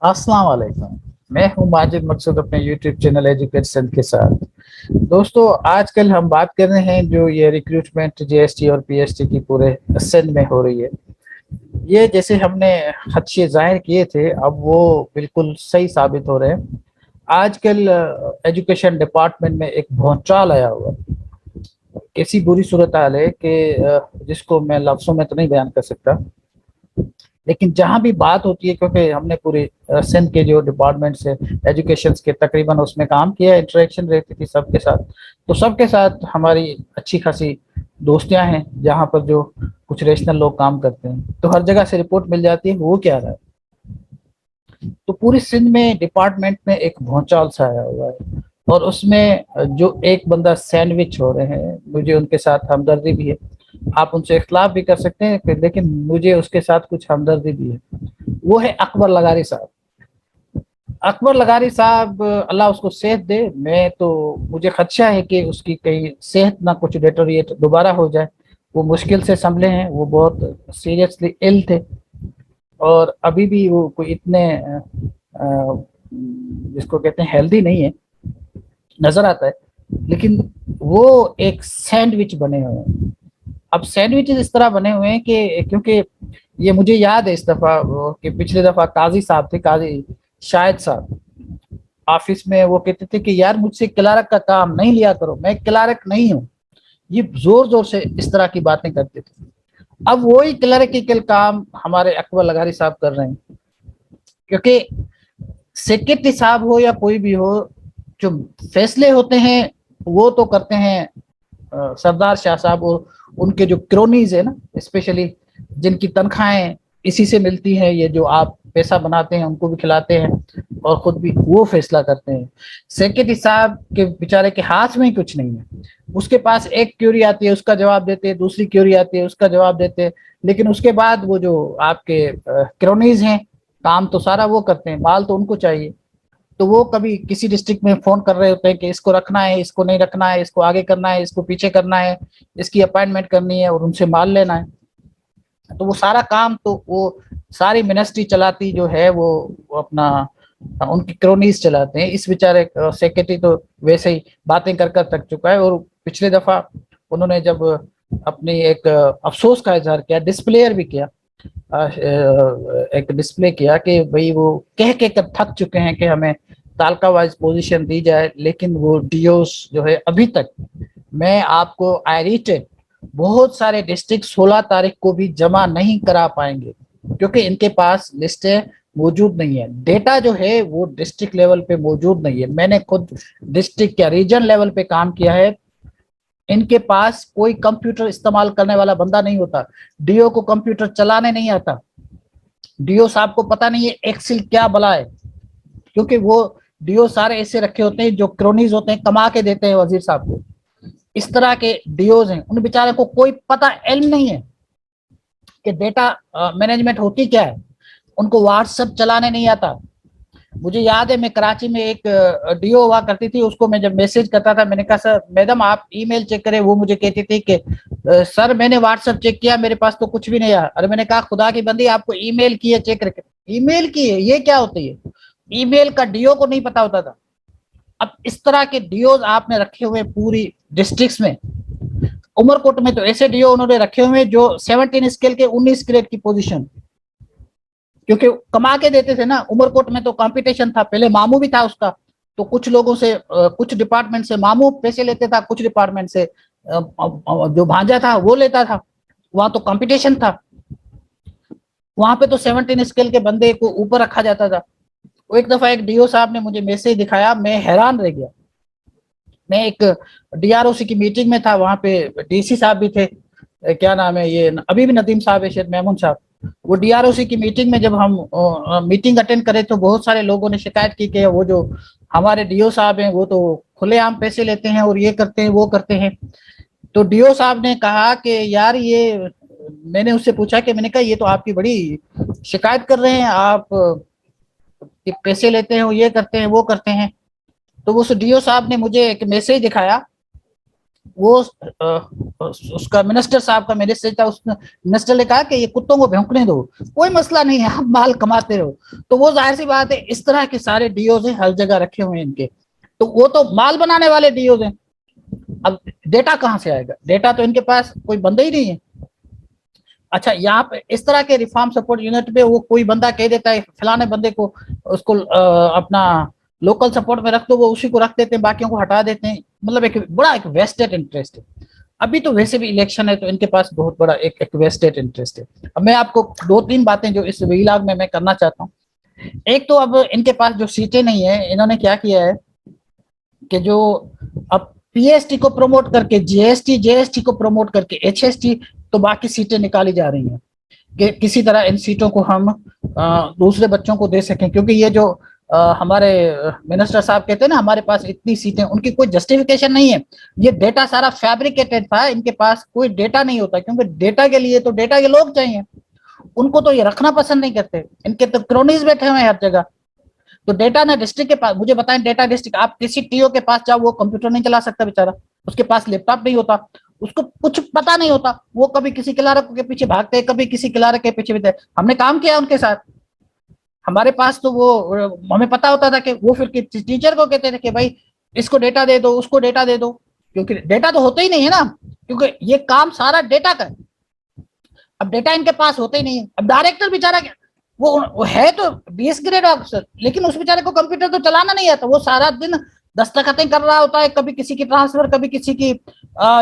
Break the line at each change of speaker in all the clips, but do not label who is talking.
अस्सलाम वालेकुम। मैं हूं माजिद मकसूद अपने यूट्यूब चैनल एजुकेशन के साथ। दोस्तों, आजकल हम बात कर रहे हैं जो ये रिक्रूटमेंट जीएसटी और पीएसटी की पूरे सिंध में हो रही है। ये जैसे हमने खदशे जाहिर किए थे, अब वो बिल्कुल सही साबित हो रहे हैं। आजकल एजुकेशन डिपार्टमेंट में एक भौचाल आया हुआ है। ऐसी बुरी सूरत हाल है कि जिसको मैं लफ्जों में तो नहीं बयान कर सकता। लेकिन जहां भी बात होती है, क्योंकि हमने पूरे सिंध के जो डिपार्टमेंट्स है एजुकेशन के, तकरीबन उसमें काम किया, इंटरेक्शन रहती थी सबके साथ। तो सबके साथ हमारी अच्छी खासी दोस्तियां हैं। जहां पर जो कुछ रेशनल लोग काम करते हैं तो हर जगह से रिपोर्ट मिल जाती है वो क्या रहा है। तो पूरी सिंध में डिपार्टमेंट में एक भौचाल सा आया हुआ है। और उसमें जो एक बंदा सैंडविच हो रहे हैं, मुझे उनके साथ हमदर्दी भी है। आप उनसे इख्तलाफ भी कर सकते हैं, लेकिन मुझे उसके साथ कुछ हमदर्दी भी है। वो है अकबर लगारी साहब। अकबर लगारी साहब, अल्लाह उसको सेहत दे। मैं तो, मुझे खदशा है कि उसकी कहीं सेहत ना कुछ डिटोरिएट दोबारा हो जाए। वो मुश्किल से संभले हैं, वो बहुत सीरियसली इल थे। और अभी भी वो कोई इतने जिसको कहते हैं हेल्दी नहीं है, नजर आता है। लेकिन वो एक सैंडविच बने हुए हैं। अब सैंडविचेस इस तरह बने हुए हैं कि, क्योंकि ये मुझे याद है इस दफा कि पिछली दफा काजी साहब थे, काजी शाहिद साहब, ऑफिस में वो कहते थे कि यार मुझसे क्लार्क का काम नहीं लिया करो, मैं क्लार्क नहीं हूँ। ये जोर जोर से इस तरह की बातें करते थे। अब वही क्लरिकल काम हमारे अकबर लगारी साहब कर रहे हैं। क्योंकि सेक्रेटरी साहब हो या कोई भी हो, जो फैसले होते हैं वो तो करते हैं सरदार शाह साहब। और उनके जो क्रोनीज है ना, स्पेशली जिनकी तनख्वाहें इसी से मिलती है, ये जो आप पैसा बनाते हैं उनको भी खिलाते हैं और खुद भी वो फैसला करते हैं। सेक्रेटरी साहब के बेचारे के हाथ में ही कुछ नहीं है। उसके पास एक क्यूरी आती है उसका जवाब देते हैं, दूसरी क्यूरी आती है उसका जवाब देते हैं। लेकिन उसके बाद वो जो आपके क्रोनीज हैं, काम तो सारा वो करते हैं, माल तो उनको चाहिए। तो वो कभी किसी डिस्ट्रिक्ट में फोन कर रहे होते हैं कि इसको रखना है, इसको नहीं रखना है, इसको आगे करना है, इसको पीछे करना है, इसकी अपॉइंटमेंट करनी है और उनसे माल लेना है। तो वो सारा काम तो वो सारी मिनिस्ट्री चलाती जो है वो अपना उनकी क्रोनीज चलाते हैं। इस बेचारे सेक्रेटरी तो वैसे ही बातें कर कर थक चुका है। और पिछले दफा उन्होंने जब अपनी एक अफसोस का इजहार किया, डिस्प्लेयर भी किया, एक डिस्प्ले किया कि भाई वो कह के कर थक चुके हैं कि हमें तालका वाइज पोजीशन दी जाए। लेकिन वो डीओस जो है अभी तक, मैं आपको आई रिटेट, बहुत सारे डिस्ट्रिक्ट 16 तारीख को भी जमा नहीं करा पाएंगे, क्योंकि इनके पास लिस्टें मौजूद नहीं है। डेटा जो है वो डिस्ट्रिक्ट लेवल पे मौजूद नहीं है। मैंने खुद डिस्ट्रिक्ट या रीजन लेवल पे काम किया है। इनके पास कोई कंप्यूटर इस्तेमाल करने वाला बंदा नहीं होता। डीओ को कंप्यूटर चलाने नहीं आता। डीओ साहब को पता नहीं है एक्सेल क्या बला है। क्योंकि वो डीओ सारे ऐसे रखे होते हैं जो क्रोनीज होते हैं, कमा के देते हैं वजीर साहब को। इस तरह के डीओज हैं, उन बेचारे को कोई पता इल्म नहीं है कि डेटा मैनेजमेंट होती क्या है। उनको व्हाट्सएप चलाने नहीं आता। मुझे याद है, मैं कराची में एक डीओ हुआ करती थी, उसको मैं जब मैसेज करता था, मैंने कहा सर मैडम आप ईमेल चेक करें। वो मुझे कहती थी कि सर मैंने व्हाट्सएप चेक किया, मेरे पास तो कुछ भी नहीं आया। अरे मैंने कहा खुदा की बंदी, आपको ईमेल की है चेक करके। ईमेल की है, ये क्या होती है? ईमेल का डीओ को नहीं पता होता था। अब इस तरह के डीओज आपने रखे हुए पूरी डिस्ट्रिक्ट्स में। उमरकोट में तो ऐसे डीओ उन्होंने रखे हुए जो 17 स्केल के 19 ग्रेड की पोजीशन, क्योंकि कमा के देते थे ना। उमरकोट में तो कंपटीशन था, पहले मामू भी था उसका। तो कुछ लोगों से कुछ डिपार्टमेंट से मामू पैसे लेते था, कुछ डिपार्टमेंट से जो भांजा था वो लेता था। वहां तो कंपटीशन था। वहां पे तो 17 स्केल के बंदे को ऊपर रखा जाता था। वो एक दफा एक डीओ साहब ने मुझे मैसेज दिखाया, मैं हैरान रह गया। मैं एक डीआरओसी की मीटिंग में था, वहां पे डीसी साहब भी थे। क्या नाम है ये, अभी भी नदीम साहब है शायद, मेमून साहब। वो डीआरओसी की मीटिंग में जब हम मीटिंग अटेंड करे तो बहुत सारे लोगों ने शिकायत की कि वो जो हमारे डीओ साहब हैं वो तो खुलेआम पैसे लेते हैं और ये करते हैं वो करते हैं। तो डीओ साहब ने कहा कि यार ये, मैंने उससे पूछा कि, मैंने कहा ये तो आपकी बड़ी शिकायत कर रहे हैं आप कि पैसे लेते हैं, ये करते हैं वो करते हैं। तो उस डीओ साहब ने मुझे एक मैसेज दिखाया वो उसका मिनिस्टर साहब का मिनिस्टर था, उस मिनिस्टर ने कहा कि ये कुत्तों को भौंकने दो, कोई मसला नहीं है, आप माल कमाते रहो। तो वो जाहिर सी बात है, इस तरह के सारे डीओज हैं हर जगह रखे हुए हैं इनके, तो वो तो माल बनाने वाले डीओज हैं। अब डेटा कहाँ से आएगा, डेटा तो इनके पास कोई बंदा ही नहीं है। अच्छा, यहाँ पे इस तरह के रिफॉर्म सपोर्ट यूनिट पे वो कोई बंदा कह देता है फलाने बंदे को, उसको अपना लोकल सपोर्ट में रख दो, वो उसी को रख देते हैं, बाकियों को हटा देते हैं। मतलब एक बड़ा एक वेस्टेड इंटरेस्ट है। अभी तो वैसे भी इलेक्शन है, तो इनके पास बहुत बड़ा एक वेस्टेड इंटरेस्ट है। अब मैं आपको दो तीन बातें जो इस वीलाग में मैं करना चाहता हूँ। एक तो अब इनके पास जो सीटें नहीं है, इन्होंने क्या किया है कि जो अब पीएसटी को प्रमोट करके जीएसटी, जेएसटी को प्रमोट करके एचएसटी, तो बाकी सीटें निकाली जा रही हैं कि किसी तरह इन सीटों को हम दूसरे बच्चों को दे सकें। क्योंकि ये जो हमारे मिनिस्टर साहब कहते हैं ना हमारे पास इतनी सीटें, उनकी कोई जस्टिफिकेशन नहीं है। ये डेटा सारा फैब्रिकेटेड था, इनके पास कोई डेटा नहीं होता, क्योंकि डेटा के लिए तो डेटा के लोग चाहिए, उनको तो ये रखना पसंद नहीं करते। इनके तो क्रोनीज बैठे हुए हैं हर जगह। तो डेटा ना डिस्ट्रिक्ट के पास, मुझे बताएं डेटा डिस्ट्रिक्ट, आप किसी टीओ के पास जाओ, वो कंप्यूटर नहीं चला सकता बेचारा, उसके पास लैपटॉप नहीं होता, उसको कुछ पता नहीं होता, वो कभी किसी क्लार्क के पीछे भागते हैं, कभी किसी क्लार्क के पीछे भागते। हमने काम किया उनके साथ, हमारे पास तो वो हमें पता होता था कि वो फिर टीचर को कहते थे कि भाई इसको डेटा दे दो, उसको डेटा दे दो, क्योंकि डेटा तो होता ही नहीं है ना, क्योंकि ये काम सारा डेटा का है। अब डेटा इनके पास होते ही नहीं है। अब डायरेक्टर बेचारा क्या, वो है तो 20 ग्रेड ऑफिसर, लेकिन उस बेचारे को कंप्यूटर तो चलाना नहीं आता, वो सारा दिन दस्तखतें कर रहा होता है, कभी किसी की ट्रांसफर, कभी किसी की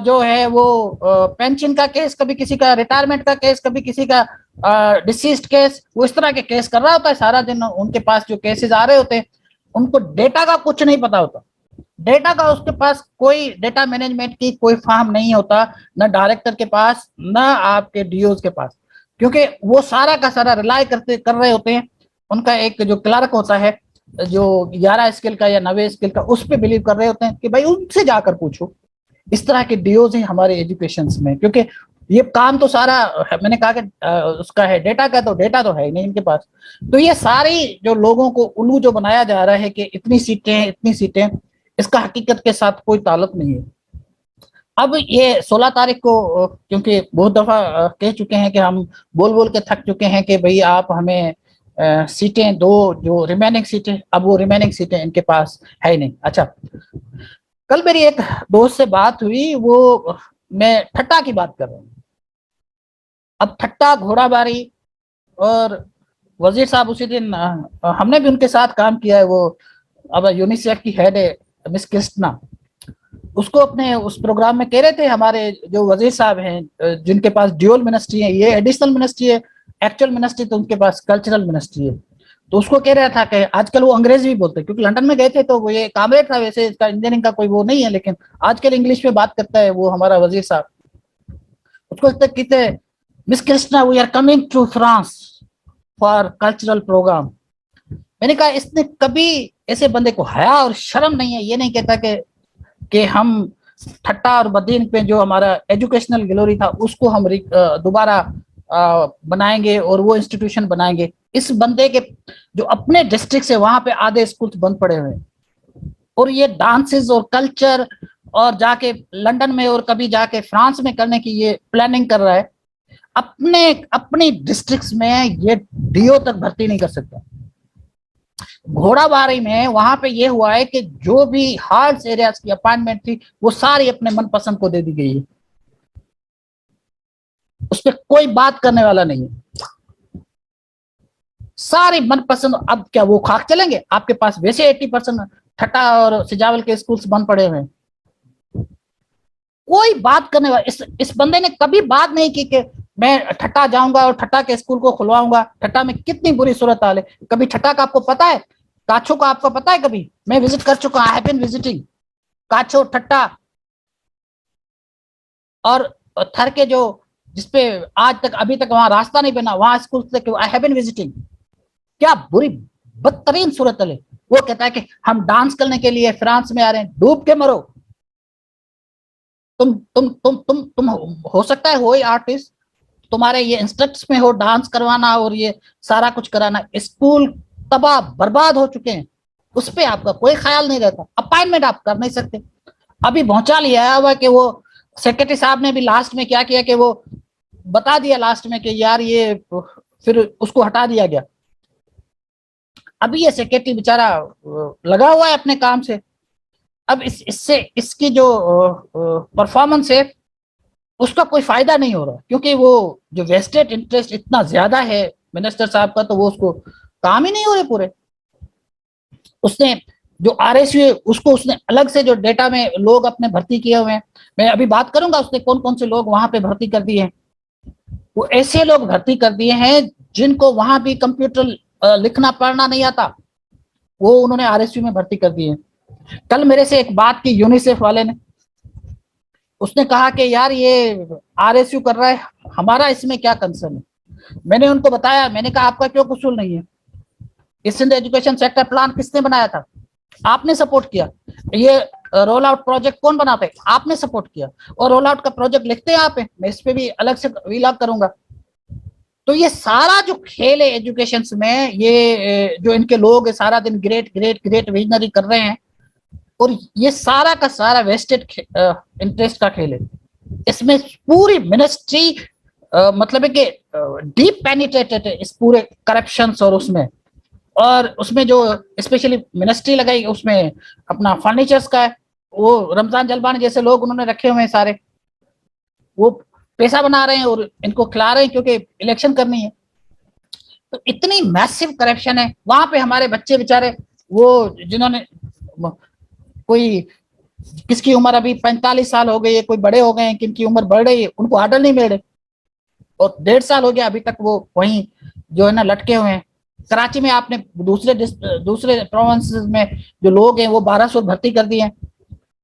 जो है वो पेंशन का केस, कभी किसी का रिटायरमेंट का केस, कभी किसी का डिसीज्ड केस, वो इस तरह के केस कर रहा होता है सारा दिन। उनके पास जो केसेस आ रहे होते हैं, उनको डेटा का कुछ नहीं पता होता। डेटा का उसके पास कोई डेटा मैनेजमेंट की कोई फार्म नहीं होता, ना डायरेक्टर के पास, ना आपके डीओज के पास, क्योंकि वो सारा का सारा रिलाई करते कर रहे होते हैं। उनका एक जो क्लर्क होता है, जो 11 स्किल का या 9 स्किल का, उस पर बिलीव कर रहे होते हैं कि भाई उनसे जाकर पूछो। इस तरह के डीओज हैं हमारे एजुकेशन में, क्योंकि ये काम तो सारा मैंने कहा कि उसका है डेटा का, तो डेटा तो है ही नहीं इनके पास। तो ये सारी जो लोगों को उल्लू जो बनाया जा रहा है कि इतनी सीटें हैं, इतनी सीटें, इसका हकीकत के साथ कोई ताल्लुक नहीं है। अब ये 16 तारीख को क्योंकि बहुत दफा कह चुके हैं कि हम बोल बोल के थक चुके हैं कि भाई आप हमें सीटें दो, जो रिमेनिंग सीटें, अब वो रिमेनिंग सीटें इनके पास है ही नहीं। अच्छा, कल मेरी एक दोस्त से बात हुई, वो मैं ठट्टा की बात कर रहा हूँ। अब ठट्टा, घोड़ाबारी, और वजीर साहब उसी दिन हमने भी उनके साथ काम किया है, वो अब यूनिसेफ की हेड है मिस कृष्णा, उसको अपने उस प्रोग्राम में कह रहे थे हमारे जो वजीर साहब हैं, जिनके पास ड्यूअल मिनिस्ट्री है, ये एडिशनल मिनिस्ट्री है, एक्चुअल मिनिस्ट्री तो उनके पास कल्चरल मिनिस्ट्री है। तो उसको कह रहा था कि आजकल वो अंग्रेजी भी बोलते हैं, क्योंकि लंदन में गए थे तो वो ये कामरेड था, वैसे इसका इंजीनियरिंग का कोई वो नहीं है, लेकिन आजकल इंग्लिश में बात करता है वो हमारा वजीर साहब। उसको कहते miss Krishna, we are coming to France for cultural programme. मैंने कहा इसने कभी ऐसे बंदे को हया और शर्म नहीं है, ये नहीं कहता कि हम ठट्टा और बदीन पे जो हमारा एजुकेशनल ग्लोरी था उसको हम दोबारा बनाएंगे और वो इंस्टीट्यूशन बनाएंगे। इस बंदे के जो अपने डिस्ट्रिक्ट से वहां पे आधे स्कूल बंद पड़े हुए हैं, और ये डांसेस और कल्चर और जाके लंदन में और कभी जाके फ्रांस में करने की ये प्लानिंग कर रहा है। अपने अपनी डिस्ट्रिक्ट्स में ये डीओ तक भर्ती नहीं कर सकता। घोड़ाबारी में वहां पे ये हुआ है कि जो भी हार्ड एरियाज की अपॉइंटमेंट थी वो सारी अपने मनपसंद को दे दी गई है, उस पर कोई बात करने वाला नहीं है, सारी मनपसंद। अब क्या वो खाक चलेंगे? आपके पास वैसे 80% ठट्टा और सिजावल के स्कूल्स बंद पड़े हुए हैं, कोई बात करने वाला। इस बंदे ने कभी बात नहीं की कि मैं ठट्टा जाऊंगा और ठट्टा के स्कूल को खुलवाऊंगा। ठट्टा में कितनी बुरी सूरत हाल है, कभी ठट्टा का आपको पता है? काछो का आपको पता है? कभी मैं विजिट कर चुका, आई हैव बीन विजिटिंग काछो, ठट्टा और थर के जो जिसपे आज तक अभी तक वहां रास्ता नहीं बना, वहां स्कूल तक आई हैव बीन विजिटिंग। क्या बुरी बदतरीन सूरत है। वो कहता है कि हम डांस करने के लिए फ्रांस में आ रहे हैं, डूब के मरो। तुम हो सकता है हो आर्टिस्ट, तुम्हारे ये इंस्ट्रक्ट्स में हो डांस करवाना और ये सारा कुछ कराना, स्कूल तबाह बर्बाद हो चुके हैं, उस पर आपका कोई ख्याल नहीं रहता, अपॉइंटमेंट आप कर नहीं सकते। अभी पहुंचा लिया हुआ कि वो सेक्रेटरी साहब ने भी लास्ट में क्या किया कि वो बता दिया लास्ट में कि यार ये, फिर उसको हटा दिया गया। अभी ये सेक्रेटरी बेचारा लगा हुआ है अपने काम से। अब इससे इसकी जो परफॉर्मेंस है उसका कोई फायदा नहीं हो रहा, क्योंकि वो जो वेस्टेड इंटरेस्ट इतना ज्यादा है मिनिस्टर साहब का, तो वो उसको काम ही नहीं हो रहे पूरे। उसने जो आरएसयू उसको उसने अलग से जो डेटा में लोग अपने भर्ती किए हुए हैं, मैं अभी बात करूंगा उसने कौन कौन से लोग वहां पे भर्ती कर दिए हैं। वो ऐसे लोग भर्ती कर दिए हैं जिनको वहां भी कंप्यूटर लिखना पढ़ना नहीं आता, वो उन्होंने आरएसयू में भर्ती कर दिए हैं। कल मेरे से एक बात की यूनिसेफ वाले ने, उसने कहा कि यार ये आरएसयू कर रहा है, हमारा इसमें क्या कंसर्न है। मैंने उनको बताया, मैंने कहा आपका क्यों कसूर नहीं है, इस एजुकेशन सेक्टर प्लान किसने बनाया था, आपने सपोर्ट किया। ये रोल आउट प्रोजेक्ट कौन बनाते, आपने सपोर्ट किया। और रोल आउट का प्रोजेक्ट लिखते हैं आप, मैं इस पे भी अलग से विलाप करूंगा। तो ये सारा जो खेल है एजुकेशन में, ये जो इनके लोग सारा दिन ग्रेट ग्रेट ग्रेट विजनरी कर रहे हैं, और ये सारा का सारा वेस्टेड इंटरेस्ट का खेल है। इसमें पूरी मिनिस्ट्री मतलब है कि डीप पेनिट्रेटेड है इस पूरे करप्शन और उसमें। और उसमें जो स्पेशली मिनिस्ट्री लगाई उसमें अपना फर्नीचर्स का है, वो रमजान जलवान जैसे लोग उन्होंने रखे हुए हैं सारे, वो पैसा बना रहे हैं और इनको खिला रहे हैं क्योंकि इलेक्शन करनी है। तो इतनी मैसिव करप्शन है वहां पे। हमारे बच्चे बेचारे वो जिन्होंने कोई, किसकी उम्र अभी 45 साल हो गई है, कोई बड़े हो गए हैं, किनकी उम्र बढ़ रही है, उनको ऑर्डर नहीं मिल रहे, और 1.5 साल हो गया अभी तक वो वहीं जो है ना लटके हुए हैं। कराची में आपने दूसरे प्रोविंस में जो लोग हैं वो 1200 भर्ती कर दिए हैं,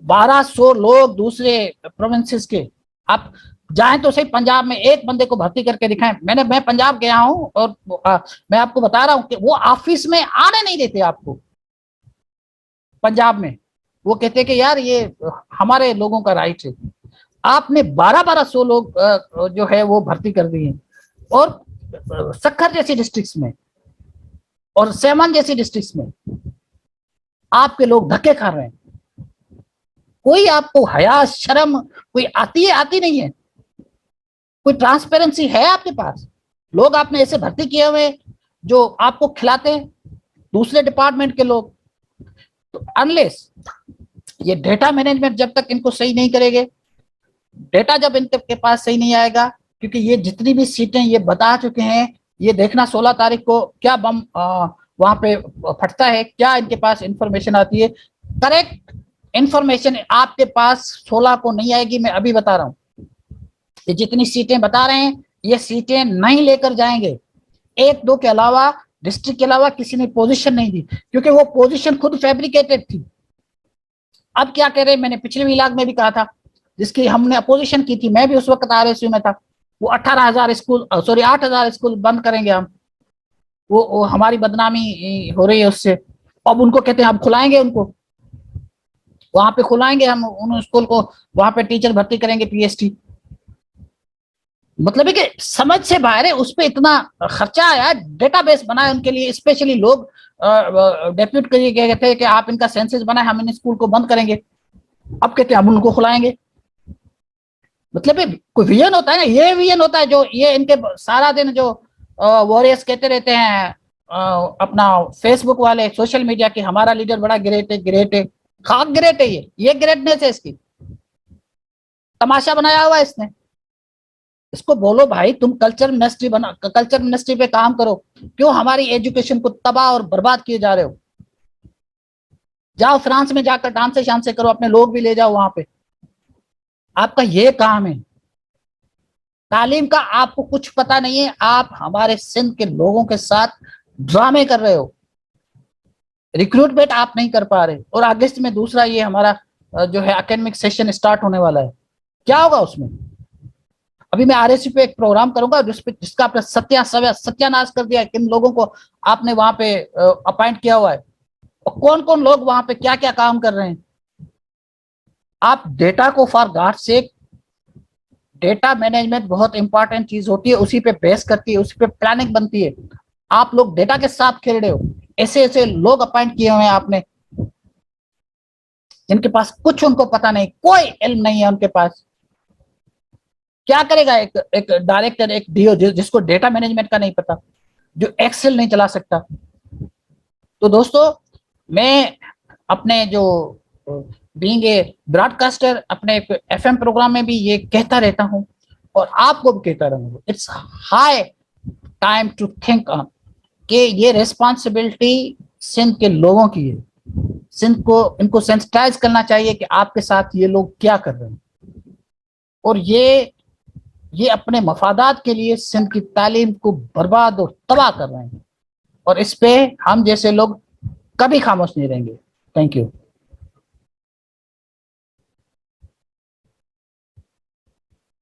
1200 लोग दूसरे प्रोविंसेस के। आप जाएं तो सही पंजाब में एक बंदे को भर्ती करके दिखाएं। मैं पंजाब गया हूं और मैं आपको बता रहा हूं कि वो ऑफिस में आने नहीं देते आपको पंजाब में। वो कहते हैं कि यार ये हमारे लोगों का राइट है। आपने 1200 लोग जो है वो भर्ती कर दिए। और सक्खर जैसी डिस्ट्रिक्ट्स में और सेमन जैसी डिस्ट्रिक्ट्स में आपके लोग धक्के खा रहे हैं। कोई आपको हया शर्म कोई आती है, आती नहीं है, कोई ट्रांसपेरेंसी है आपके पास। लोग आपने ऐसे भर्ती किए हुए जो आपको खिलाते हैं दूसरे डिपार्टमेंट के लोग। तो अनलेस ये डेटा मैनेजमेंट जब तक इनको सही नहीं करेंगे, डेटा जब इनके पास सही नहीं आएगा, क्योंकि ये जितनी भी सीटें ये बता चुके हैं, ये देखना 16 तारीख को क्या बम वहां पे फटता है, क्या इनके पास इंफॉर्मेशन आती है। करेक्ट इंफॉर्मेशन आपके पास 16 को नहीं आएगी, मैं अभी बता रहा हूँ। ये जितनी सीटें बता रहे हैं ये सीटें नहीं लेकर जाएंगे। एक दो के अलावा, डिस्ट्रिक्ट के अलावा किसी ने पोजीशन नहीं दी, क्योंकि वो पोजीशन खुद फैब्रिकेटेड थी। अब क्या कह रहे हैं, मैंने पिछले इलाक में भी कहा था, जिसकी हमने अपोजिशन की थी, मैं भी उस वक्त आरएसयू में था। वो 18,000 स्कूल, सॉरी 8,000 स्कूल बंद करेंगे हम। वो हमारी बदनामी हो रही है उससे। अब उनको कहते हैं हम खुलाएंगे, उनको वहां पे खुलाएंगे हम उन स्कूल को, वहां पे टीचर भर्ती करेंगे पीएचडी। मतलब है कि समझ से बाहर है। उस पर इतना खर्चा आया, डेटाबेस बनाए उनके लिए स्पेशली। लोग डेप्यूट करिए कह थे कि आप इनका सेंसस बनाए, हम इन स्कूल को बंद करेंगे। अब कहते हैं हम उनको खुलाएंगे। मतलब कोई विजन होता है ना, ये विजन होता है जो ये इनके सारा दिन जो वॉरियर्स कहते रहते हैं अपना फेसबुक वाले सोशल मीडिया की, हमारा लीडर बड़ा ग्रेट है, ग्रेट है। खाक ग्रेट है ये ग्रेटनेस है इसकी, तमाशा बनाया हुआ है इसने। इसको बोलो भाई तुम कल्चर मिनिस्ट्री बना, कल्चर मिनिस्ट्री पे काम करो। क्यों हमारी एजुकेशन को तबाह और बर्बाद किए जा रहे हो। जाओ फ्रांस में जाकर डांस शान से करो, अपने लोग भी ले जाओ वहां पे। आपका ये काम है। तालीम का आपको कुछ पता नहीं है, आप हमारे सिंध के लोगों के साथ ड्रामे कर रहे हो। रिक्रूटमेंट आप नहीं कर पा रहे। और अगस्त में दूसरा ये हमारा जो है एकेडमिक सेशन स्टार्ट होने वाला है, क्या होगा उसमें। अभी मैं आरएससी पे एक प्रोग्राम करूंगा जिसका आपने सत्यानाश कर दिया है, किन लोगों को आपने वहां पे अपॉइंट किया हुआ है और कौन कौन लोग वहां पे क्या क्या काम कर रहे हैं। आप डेटा को for God sake, data management बहुत इंपॉर्टेंट चीज होती है, उसी पे बेस करती है, उसी पे प्लानिंग बनती है। आप लोग डेटा के साथ खेल रहे हो। ऐसे ऐसे लोग अपॉइंट किए हुए हैं आपने, जिनके पास कुछ उनको पता नहीं, कोई इल्म नहीं है उनके पास। क्या करेगा एक एक डायरेक्टर, एक डीओ जिसको डेटा मैनेजमेंट का नहीं पता, जो एक्सेल नहीं चला सकता। तो दोस्तों, मैं अपने जो बीइंग ए ब्रॉडकास्टर अपने एफएम प्रोग्राम में भी ये कहता रहता हूँ और आपको भी कहता रहूंगा, it's high time to think on कि ये रिस्पॉन्सिबिलिटी सिंध के लोगों की है। सिंध को, इनको सेंसिटाइज करना चाहिए कि आपके साथ ये लोग क्या कर रहे हैं, और ये अपने मफादात के लिए सिंध की तालीम को बर्बाद और तबाह कर रहे हैं, और इस पे हम जैसे लोग कभी खामोश नहीं रहेंगे। Thank you.